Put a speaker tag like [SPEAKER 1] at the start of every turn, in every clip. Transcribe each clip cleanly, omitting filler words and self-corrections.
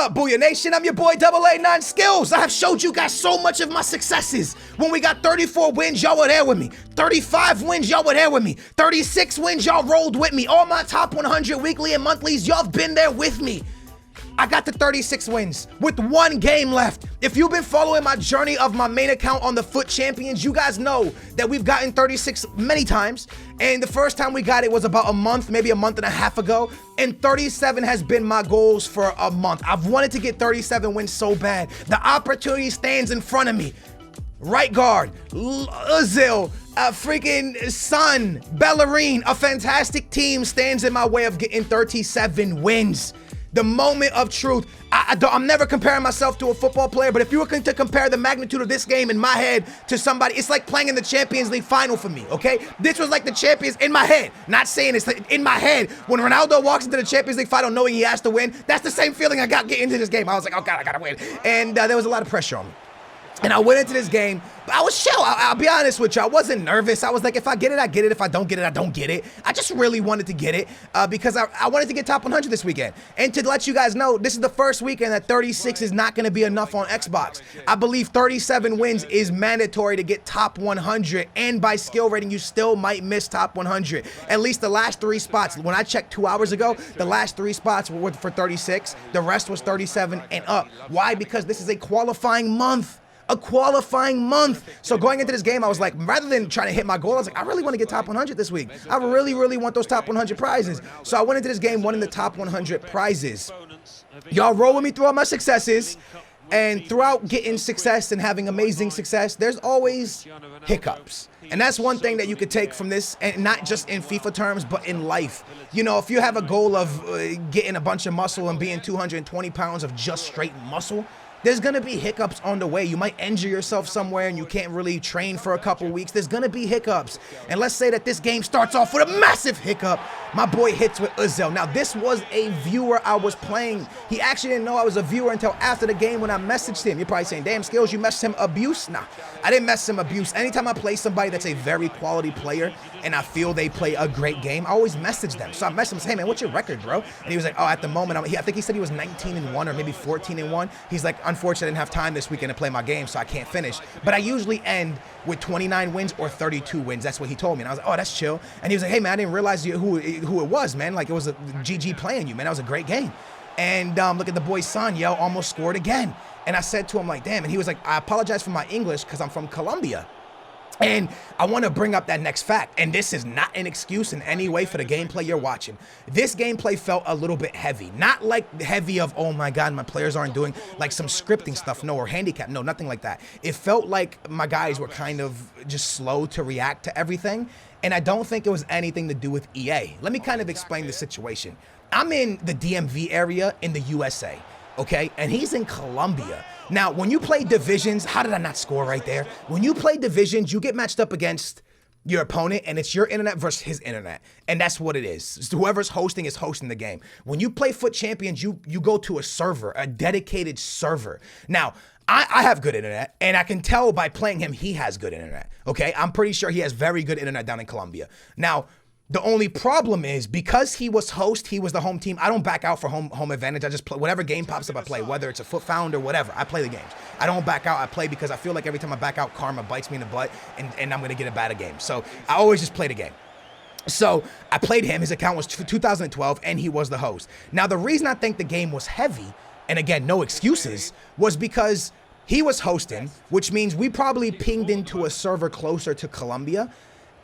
[SPEAKER 1] up, Booyah Nation? I'm your boy Double A9 Skills. I have showed you guys so much of my successes. When we got 34 wins, y'all were there with me. 35 wins, y'all were there with me. 36 wins, y'all rolled with me. All my top 100 weekly and monthlies, y'all have been there with me. I got to 36 wins with one game left. If you've been following my journey of my main account on the Foot Champions, you guys know that we've gotten 36 many times. And the first time we got it was about a month, maybe a month and a half ago. And 37 has been my goals for a month. I've wanted to get 37 wins so bad. The opportunity stands in front of me. Right guard, Özil, freaking Son, Bellerin, a fantastic team stands in my way of getting 37 wins. The moment of truth. I'm never comparing myself to a football player, but if you were to compare the magnitude of this game in my head to somebody, it's like playing in the Champions League final for me, okay? This was like the Champions in my head. Not saying it's in my head. When Ronaldo walks into the Champions League final knowing he has to win, that's the same feeling I got getting into this game. I was like, oh God, I gotta win. And there was a lot of pressure on me. And I went into this game, but I was chill. I'll be honest with you. I wasn't nervous. I was like, if I get it, I get it. If I don't get it, I don't get it. I just really wanted to get it because I wanted to get top 100 this weekend. And to let you guys know, this is the first weekend that 36 is not going to be enough on Xbox. I believe 37 wins is mandatory to get top 100. And by skill rating, you still might miss top 100. At least the last 3 spots. When I checked 2 hours ago, the last 3 spots were for 36. The rest was 37 and up. Why? Because this is a qualifying month. A qualifying month. So going into this game, I was like, rather than trying to hit my goal, I was like, I really want to get top 100 this week. I really, really want those top 100 prizes. So I went into this game winning the top 100 prizes. Y'all roll with me through all my successes. And throughout getting success and having amazing success, there's always hiccups. And that's one thing that you could take from this, and not just in FIFA terms, but in life. You know, if you have a goal of getting a bunch of muscle and being 220 pounds of just straight muscle, there's going to be hiccups on the way. You might injure yourself somewhere and you can't really train for a couple weeks. There's going to be hiccups. And let's say that this game starts off with a massive hiccup. My boy hits with Özil. Now, this was a viewer I was playing. He actually didn't know I was a viewer until after the game when I messaged him. You're probably saying, damn, Skills, you messaged him abuse? Nah, I didn't message him abuse. Anytime I play somebody that's a very quality player and I feel they play a great game, I always message them. So I messaged him and said, hey, man, what's your record, bro? And he was like, oh, at the moment, I think he said he was 19-1 or maybe 14-1. He's like, unfortunately, I didn't have time this weekend to play my game, so I can't finish. But I usually end with 29 wins or 32 wins. That's what he told me. And I was like, oh, that's chill. And he was like, hey, man, I didn't realize who it was, man. Like, it was a GG playing you, man. That was a great game. And look at the boy Son, yo, almost scored again. And I said to him, like, damn. And he was like, I apologize for my English because I'm from Colombia. And I want to bring up that next fact, and this is not an excuse in any way for the gameplay you're watching. This gameplay felt a little bit heavy, not like heavy of, oh my God, my players aren't doing like some scripting stuff, no, or handicap, no, nothing like that. It felt like my guys were kind of just slow to react to everything, and I don't think it was anything to do with EA. Let me kind of explain the situation. I'm in the DMV area in the USA. Okay, and he's in Colombia. Now, when you play divisions, how did I not score right there? When you play divisions, you get matched up against your opponent, and it's your internet versus his internet. And that's what it is. It's whoever's hosting is hosting the game. When you play Foot Champions, you go to a server, a dedicated server. Now, I have good internet, and I can tell by playing him, he has good internet. Okay, I'm pretty sure he has very good internet down in Colombia. Now, the only problem is because he was host, he was the home team. I don't back out for home advantage. I just play whatever game pops up, I play, whether it's a Foot Found or whatever. I play the games. I don't back out. I play because I feel like every time I back out, karma bites me in the butt, and I'm going to get a bad game. So I always just play the game. So I played him. His account was 2012, and he was the host. Now, the reason I think the game was heavy, and again, no excuses, was because he was hosting, which means we probably pinged into a server closer to Colombia.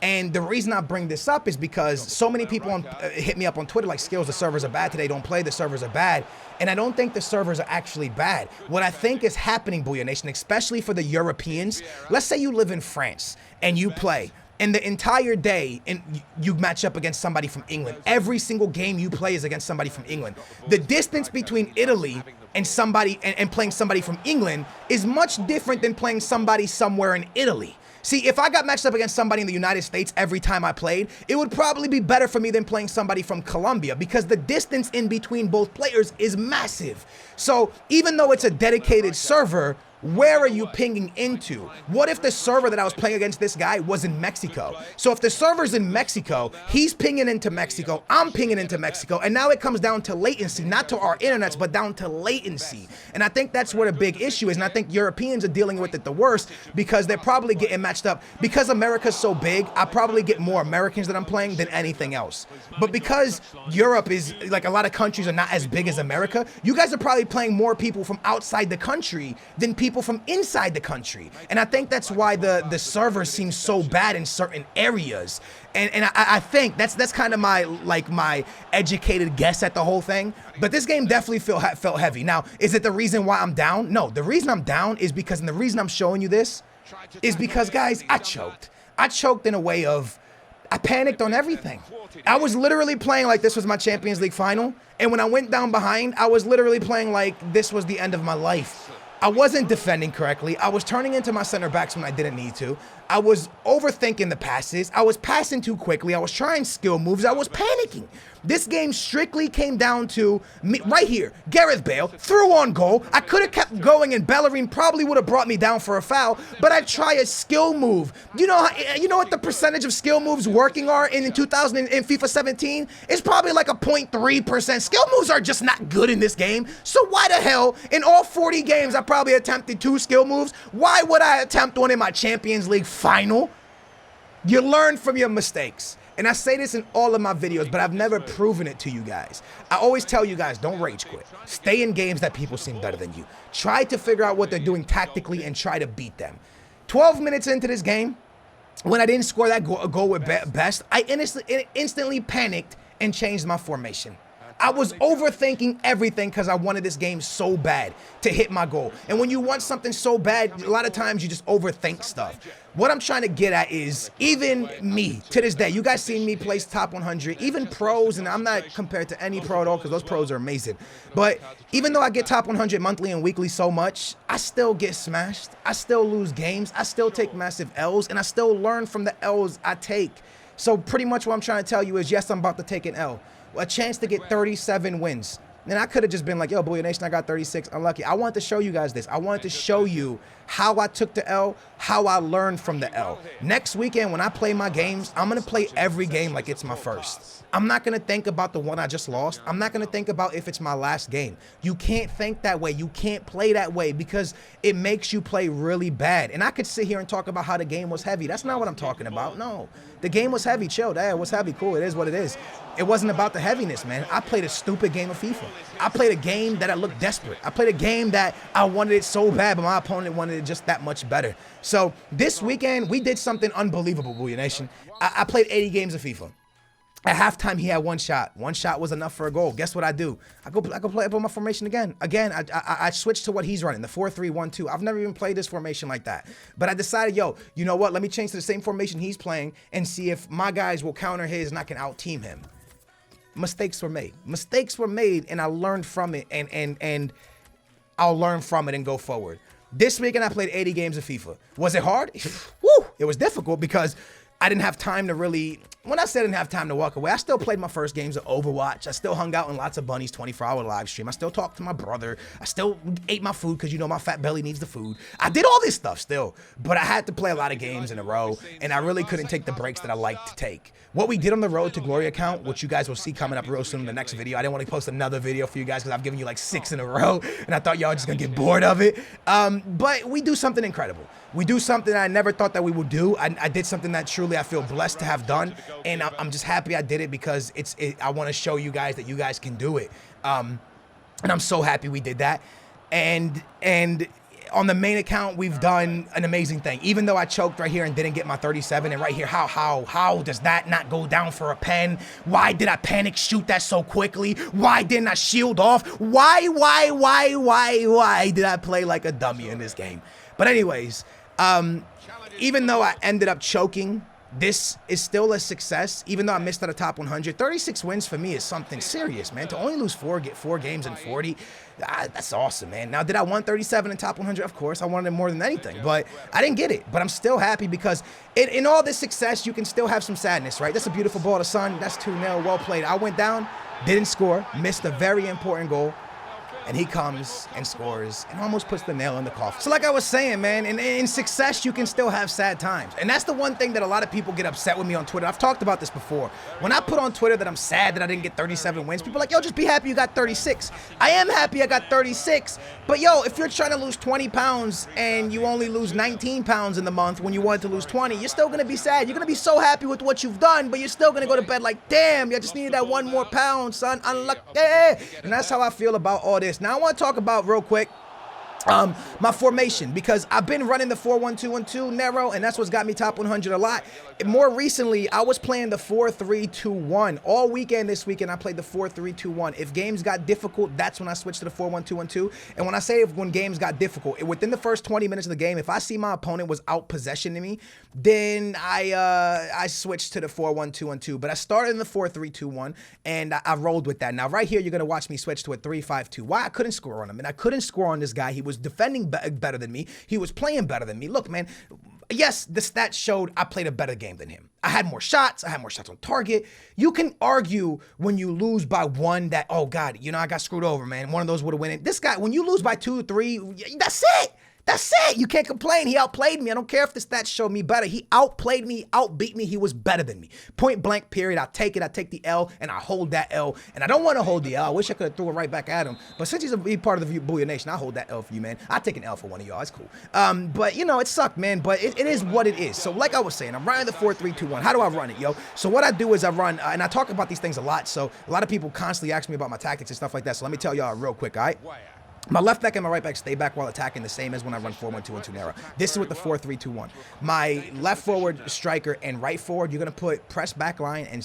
[SPEAKER 1] And the reason I bring this up is because so many people hit me up on Twitter like, Skills, the servers are bad today, don't play, the servers are bad. And I don't think the servers are actually bad. What I think is happening, Booyah Nation, especially for the Europeans, let's say you live in France and you play, and the entire day and you match up against somebody from England. Every single game you play is against somebody from England. The distance between Italy and somebody and playing somebody from England is much different than playing somebody somewhere in Italy. See, if I got matched up against somebody in the United States every time I played, it would probably be better for me than playing somebody from Colombia because the distance in between both players is massive. So even though it's a dedicated server, where are you pinging into? What if the server that I was playing against this guy was in Mexico? So if the server's in Mexico, he's pinging into Mexico, I'm pinging into Mexico, and now it comes down to latency, not to our internets, but down to latency. And I think that's what a big issue is, and I think Europeans are dealing with it the worst because they're probably getting matched up. Because America's so big, I probably get more Americans that I'm playing than anything else. But because Europe is, like, a lot of countries are not as big as America, you guys are probably playing more people from outside the country than people from inside the country. And I think that's why the server seems so bad in certain areas. And I think that's kind of my educated guess at the whole thing. But this game definitely felt heavy. Now, is it the reason why I'm down? No, the reason I'm down is because, and the reason I'm showing you this is because, guys, I choked. I choked in a way of, I panicked on everything. I was literally playing like this was my Champions League final. And when I went down behind, I was literally playing like this was the end of my life. I wasn't defending correctly. I was turning into my center backs when I didn't need to. I was overthinking the passes. I was passing too quickly. I was trying skill moves. I was panicking. This game strictly came down to me right here. Gareth Bale threw on goal. I could have kept going and Bellerin probably would have brought me down for a foul, but I try a skill move. You know what the percentage of skill moves working are in 2000 in FIFA 17? It's probably like a 0.3%. Skill moves are just not good in this game. So why the hell in all 40 games I probably attempted 2 skill moves? Why would I attempt one in my Champions League final? You learn from your mistakes. And I say this in all of my videos, but I've never proven it to you guys. I always tell you guys, don't rage quit. Stay in games that people seem better than you. Try to figure out what they're doing tactically and try to beat them. 12 minutes into this game, when I didn't score that goal with Best, I instantly panicked and changed my formation. I was overthinking everything because I wanted this game so bad to hit my goal. And when you want something so bad, a lot of times you just overthink stuff. What I'm trying to get at is, even me, to this day, you guys seen me place top 100, even pros, and I'm not compared to any pro at all because those pros are amazing. But even though I get top 100 monthly and weekly so much, I still get smashed. I still lose games. I still take massive L's, and I still learn from the L's I take. So pretty much what I'm trying to tell you is, yes, I'm about to take an L. A chance to get 37 wins. And I could have just been like, yo, Booyah Nation, I got 36, unlucky. I wanted to show you guys this. I wanted to show you how I took the L, how I learned from the L. Next weekend, when I play my games, I'm going to play every game like it's my first. I'm not going to think about the one I just lost. I'm not going to think about if it's my last game. You can't think that way. You can't play that way because it makes you play really bad. And I could sit here and talk about how the game was heavy. That's not what I'm talking about. No, the game was heavy. Chill. It was heavy. Cool. It is what it is. It wasn't about the heaviness, man. I played a stupid game of FIFA. I played a game that I looked desperate. I played a game that I wanted it so bad, but my opponent wanted it just that much better. So this weekend, we did something unbelievable, Booyah Nation. I played 80 games of FIFA. At halftime, he had one shot. One shot was enough for a goal. Guess what I do? I go play up on my formation again. I switched to what he's running, the 4-3-1-2. I've never even played this formation like that. But I decided, yo, you know what? Let me change to the same formation he's playing and see if my guys will counter his and I can out-team him. Mistakes were made. Mistakes were made, and I learned from it, and I'll learn from it and go forward. This weekend, I played 80 games of FIFA. Was it hard? Woo! It was difficult because I didn't have time to really, when I said I didn't have time to walk away, I still played my first games of Overwatch. I still hung out in lots of bunnies 24-hour live stream. I still talked to my brother. I still ate my food because, you know, my fat belly needs the food. I did all this stuff still, but I had to play a lot of games in a row, and I really couldn't take the breaks that I like to take. What we did on the Road to Glory account, which you guys will see coming up real soon in the next video. I didn't want to post another video for you guys because I've given you like 6 in a row, and I thought y'all just gonna get bored of it. But we do something incredible. We do something that I never thought that we would do. I did something that truly I feel blessed to have done, and I'm just happy I did it because I want to show you guys that you guys can do it. And I'm so happy we did that. And on the main account, we've done an amazing thing. Even though I choked right here and didn't get my 37, and right here, how does that not go down for a pen? Why did I panic shoot that so quickly? Why didn't I shield off? Why did I play like a dummy in this game? But anyways, even though I ended up choking, this is still a success. Even though I missed out of top 100, 36 wins for me is something serious, man. To only lose four games in 40, that's awesome, man. Now, did I want 37 in top 100? Of course, I wanted it more than anything, but I didn't get it. But I'm still happy because in all this success, you can still have some sadness, right? That's a beautiful ball to Son. That's 2-0, well played. I went down, didn't score, missed a very important goal. and he comes and scores and almost puts the nail in the coffin. So like I was saying, man, in success, you can still have sad times. And that's the one thing that a lot of people get upset with me on Twitter. I've talked about this before. When I put on Twitter that I'm sad that I didn't get 37 wins, people are like, yo, just be happy you got 36. I am happy I got 36, but yo, if you're trying to lose 20 pounds and you only lose 19 pounds in the month when you wanted to lose 20, you're still gonna be sad. You're gonna be so happy with what you've done, but you're still gonna go to bed like, damn, I just needed that 1 more pound, son, unlucky. And that's how I feel about all this. Now I want to talk about real quick my formation, because I've been running the 4-1-2-1-2 narrow, and that's what's got me top 100 a lot. More recently, I was playing the 4-3-2-1 all weekend. This weekend I played the 4-3-2-1. If games got difficult, that's when I switched to the 4-1-2-1-2. And when I say when games got difficult, within the first 20 minutes of the game, if I see my opponent was out possessioning me, then I switched to the 4-1-2-1-2. But I started in the 4-3-2-1, and I rolled with that. Now right here, you're gonna watch me switch to a 3-5-2. Why? I couldn't score on him, and I couldn't score on this guy. He was defending better than me. He was playing better than me. Look, man, yes, the stats showed I played a better game than him. I had more shots. I had more shots on target. You can argue when you lose by one that, oh, God, you know, I got screwed over, man. One of those would have won. This guy, when you lose by 2, 3, that's it. That's it. You can't complain. He outplayed me. I don't care if the stats show me better. He outplayed me, outbeat me. He was better than me. Point blank, period. I take it. I take the L, and I hold that L. And I don't want to hold the L. I wish I could have threw it right back at him. But since he's a part of the Booyah Nation, I hold that L for you, man. I take an L for one of y'all. It's cool. But, you know, it sucked, man. But it is what it is. So like I was saying, I'm running the 4-3-2-1. How do I run it, yo? So what I do is I run, and I talk about these things a lot. So a lot of people constantly ask me about my tactics and stuff like that. So let me tell y'all real quick, all right? My left back and my right back stay back while attacking, the same as when I run 4-1-2-1-2 narrow. This is with the 4-3-2-1. My left forward striker and right forward, you're going to put press back line and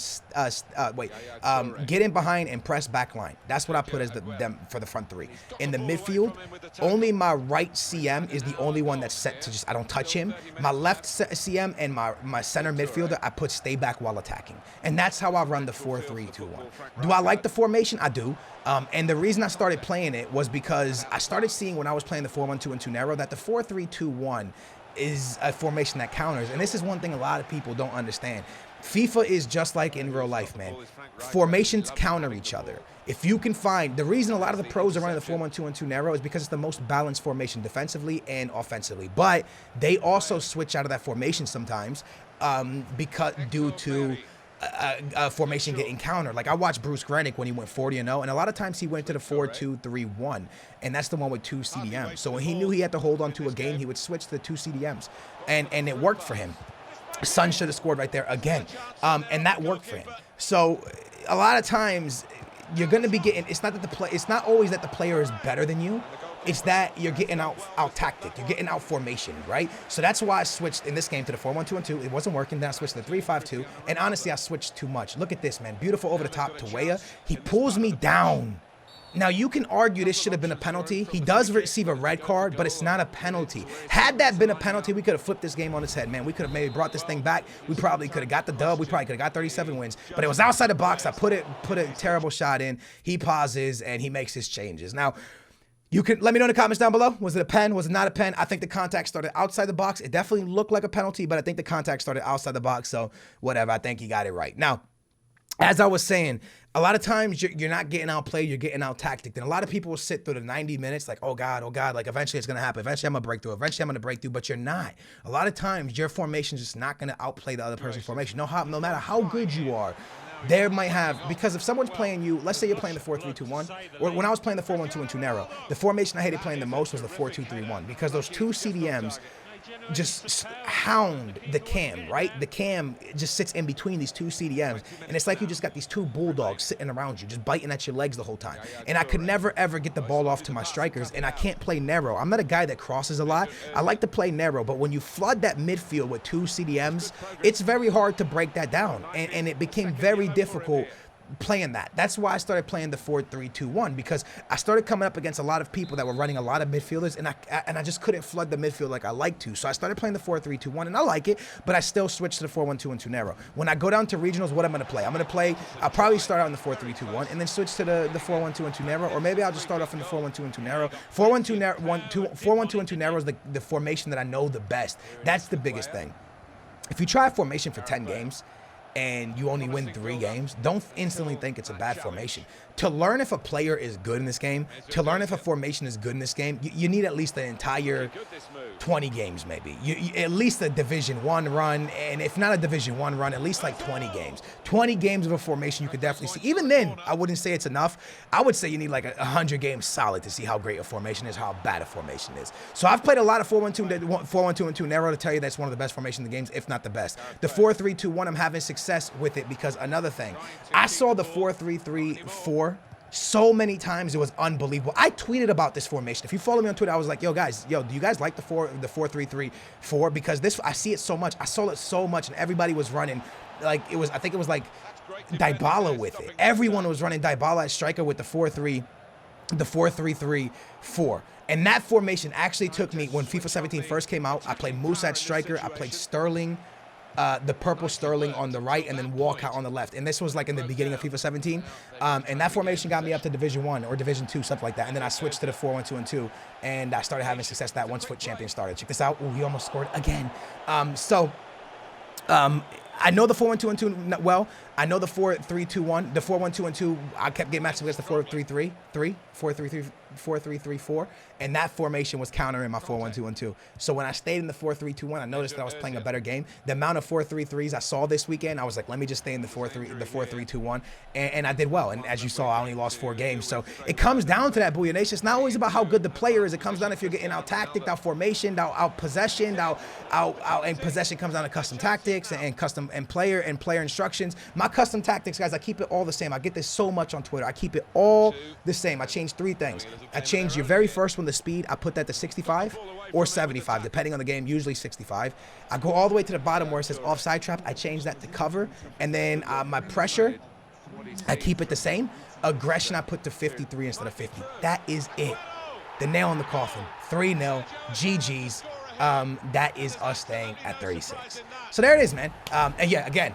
[SPEAKER 1] get in behind and press back line. That's what I put as them for the front three. In the midfield, only my right CM is the only one that's set to just, I don't touch him. My left CM and my center midfielder, I put stay back while attacking. And that's how I run the 4-3-2-1. Do I like the formation? I do. And the reason I started playing it was because I started seeing when I was playing the 4-1-2-1-2 narrow that the 4-3-2-1 is a formation that counters. And this is one thing a lot of people don't understand. FIFA is just like in real life, man. Formations counter each other. If you can find, the reason a lot of the pros are running the 4-1-2-1-2 narrow is because it's the most balanced formation defensively and offensively. But they also switch out of that formation sometimes due to formation getting countered. Like I watched Bruce Grenick when he went 40-0, and a lot of times he went to the 4-2-3-1, and that's the one with 2 CDMs. So when he knew he had to hold on to a game, he would switch to the 2 CDMs, and it worked for him. Son should have scored right there again, and that worked for him. So a lot of times you're going to be getting. It's not always that the player is better than you. It's that you're getting out tactic. You're getting out formation, right? So that's why I switched in this game to the 4-1-2-1-2. It wasn't working. Then I switched to the 3-5-2. And honestly, I switched too much. Look at this, man. Beautiful over the top to Weah. He pulls me down. Now, you can argue this should have been a penalty. He does receive a red card, but it's not a penalty. Had that been a penalty, we could have flipped this game on its head, man. We could have maybe brought this thing back. We probably could have got the dub. We probably could have got 37 wins. But it was outside the box. I put a terrible shot in. He pauses, and he makes his changes. Now, you can let me know in the comments down below. Was it a pen? Was it not a pen? I think the contact started outside the box. It definitely looked like a penalty, but I think the contact started outside the box. So whatever. I think he got it right. Now, as I was saying, a lot of times you're not getting outplayed, you're getting out tactic. And a lot of people will sit through the 90 minutes like, oh God, like eventually it's going to happen. Eventually I'm going to break through. Eventually I'm going to break through, but you're not. A lot of times your formation is just not going to outplay the other person's formation. No matter how good you are. There might have, because if someone's playing you, let's say you're playing the 4-3-2-1, or when I was playing the 4-1-2-1-2 narrow, the formation I hated playing the most was the 4-2-3-1, because those 2 CDMs just hound the cam, right? The cam just sits in between these 2 CDMs, and it's like you just got these 2 bulldogs sitting around you, just biting at your legs the whole time. And I could never, ever get the ball off to my strikers, and I can't play narrow. I'm not a guy that crosses a lot. I like to play narrow, but when you flood that midfield with 2 CDMs, it's very hard to break that down, and it became very difficult playing that. That's why I started playing the 4-3-2-1, because I started coming up against a lot of people that were running a lot of midfielders, and I just couldn't flood the midfield like I like to. So I started playing the 4-3-2-1, and I like it, but I still switched to the 4-1-2-1-2 narrow. When I go down to regionals, what I'm going to play? I'll probably start out in the 4-3-2-1 and then switch to the 4-1-2-1-2 narrow, or maybe I'll just start off in the 4-1-2-1-2 narrow. 4-1-2-1-2 narrow is the formation that I know the best. That's the biggest thing. If you try a formation for 10 games, and you only win 3 games, don't instantly think it's a bad formation. To learn if a player is good in this game, to learn if a formation is good in this game, you need at least the entire 20 games maybe. At least a Division 1 run, and if not a Division 1 run, at least like 20 games. 20 games of a formation you could definitely see. Even then, I wouldn't say it's enough. I would say you need like 100 games solid to see how great a formation is, how bad a formation is. So I've played a lot of 4-1-2 narrow to tell you that's one of the best formations in the games, if not the best. The 4-3-2-1, I'm having success with it because another thing, I saw the 4-3-3-4 so many times, it was unbelievable. I tweeted about this formation. If you follow me on Twitter, I was like, yo guys, do you guys like the 4-3-3-4? Because this, I see it so much. I saw it so much, and everybody was running like it was. I think it was like Dybala with it. Everyone was running Dybala at striker with the 4-3-3-4. And that formation actually took me, when FIFA 17 first came out, I played Moose at striker, I played Sterling, the purple Sterling on the right, and then Walcott on the left. And this was like in the beginning of FIFA 17. And that formation got me up to Division 1 or Division 2, something like that. And then I switched to the 4-1-2-2, and I started having success that once FUT Champions started. Check this out. Ooh, he almost scored again. I know the 4-1-2-2 well. I know the 4-3-2-1. The 4-1-2-2, I kept getting matched against the 4-3-3-3, 4-3-3-4, and that formation was countering my 4-1-2-2. So when I stayed in the 4-3-2-1, I noticed that I was playing a better game. The amount of 4-3-3s I saw this weekend, I was like, let me just stay in the 4-3-2-1, and I did well. And as you saw, I only lost 4 games. So it comes down to that, Booyah Nation. It's not always about how good the player is. It comes down if you're getting out tacticked, out formation, out possession, and possession comes down to custom tactics and custom and player instructions. My custom tactics, guys, I keep it all the same. I get this so much on Twitter. I keep it all the same. I changed 3 things. I changed your very first one, the speed. I put that to 65 or 75, depending on the game, usually 65. I go all the way to the bottom where it says offside trap. I change that to cover. And then my pressure, I keep it the same. Aggression, I put to 53 instead of 50. That is it. The nail in the coffin. 3-0. GG's. That is us staying at 36. So there it is, man. And yeah, again,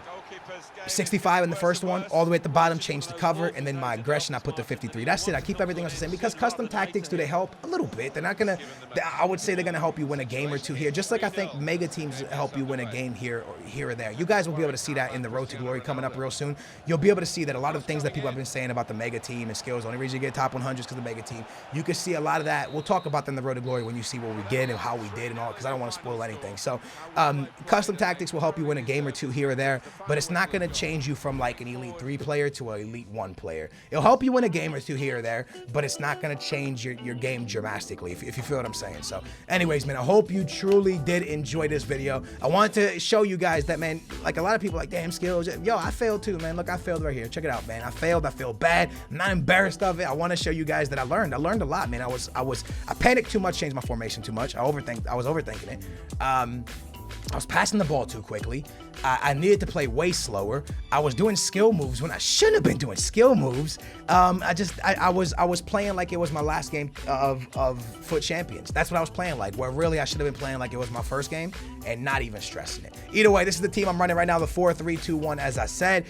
[SPEAKER 1] 65 in the first one, all the way at the bottom, change the cover, and then my aggression, I put the 53. That's it. I keep everything else the same because custom tactics, do they help? A little bit. They're not going to, I would say they're going to help you win a game or 2 here, just like I think mega teams help you win a game here or there. You guys will be able to see that in the Road to Glory coming up real soon. You'll be able to see that a lot of things that people have been saying about the mega team and skills, the only reason you get top 100s because of the mega team. You can see a lot of that. We'll talk about that in the Road to Glory when you see what we get and how we did and all, because I don't want to spoil anything. So custom tactics will help you win a game or 2 here or there, but it's not going to change you from like an Elite 3 player to an Elite 1 player. It'll help you win a game or 2 here or there, but it's not going to change your game dramatically, if you feel what I'm saying. So anyways, man, I hope you truly did enjoy this video. I wanted to show you guys that, man, like a lot of people like, damn, skills. Yo, I failed too, man. Look, I failed right here. Check it out, man. I failed. I feel bad. I'm not embarrassed of it. I want to show you guys that I learned. I learned a lot, man. I panicked too much, changed my formation too much. I was overthinking it. I was passing the ball too quickly. I needed to play way slower. I was doing skill moves when I shouldn't have been doing skill moves. I was playing like it was my last game of FUT Champions. That's what I was playing like, where really I should have been playing like it was my first game and not even stressing it. Either way, this is the team I'm running right now, the 4-3-2-1, as I said.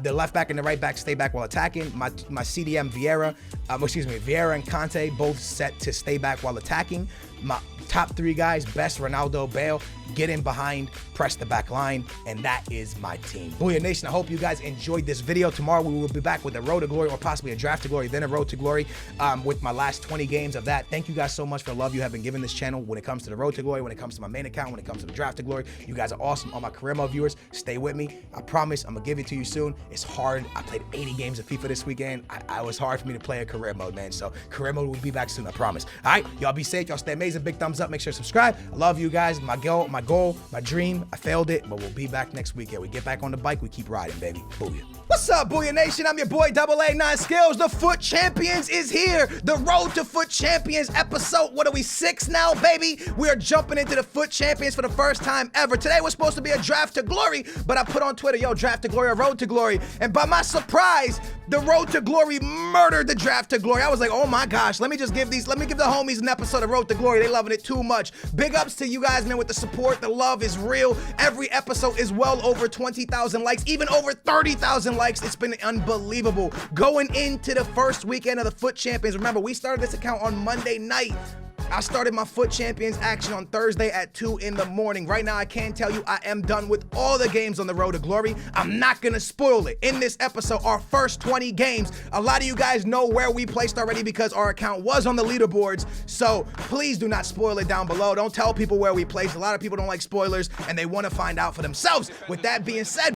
[SPEAKER 1] The left back and the right back stay back while attacking. My CDM Vieira and Conte both set to stay back while attacking. My top 3 guys, Best, Ronaldo, Bale, get in behind, press the back line, and that is my team. Booyah Nation, I hope you guys enjoyed this video. Tomorrow we will be back with a Road to Glory, or possibly a Draft to Glory, then a Road to Glory, with my last 20 games of that. Thank you guys so much for the love you have been giving this channel when it comes to the Road to Glory, when it comes to my main account, when it comes to the Draft to Glory. You guys are awesome. All my career mode viewers, stay with me. I promise I'm gonna give it to you soon. It's hard. I played 80 games of FIFA this weekend. I was hard for me to play a career mode, man. So career mode will be back soon, I promise. All right, y'all be safe. Y'all stay amazing. Big thumbs up. Make sure to subscribe. I love you guys. My goal, my dream. I failed it, but we'll be back next weekend. We get back on the bike. We keep riding, baby. Booyah. What's up, Booyah Nation? I'm your boy, AA9 Skills. The FUT Champions is here. The Road to FUT Champions episode, what are we, 6 now, baby? We are jumping into the FUT Champions for the first time ever. Today was supposed to be a Draft to Glory, but I put on Twitter, yo, Draft to Glory or Road to Glory. And by my surprise, the Road to Glory murdered the Draft to Glory. I was like, oh my gosh, let me give the homies an episode of Road to Glory. They loving it too much. Big ups to you guys, man, with the support. The love is real. Every episode is well over 20,000 likes, even over 30,000 likes. It's been unbelievable. Going into the first weekend of the FUT Champions. Remember, we started this account on Monday night. I started my Foot Champions action on Thursday at 2 in the morning. Right now, I can tell you I am done with all the games on the road to glory. I'm not gonna spoil it. In this episode, our first 20 games, a lot of you guys know where we placed already because our account was on the leaderboards, so please do not spoil it down below. Don't tell people where we placed. A lot of people don't like spoilers, and they want to find out for themselves. With that being said,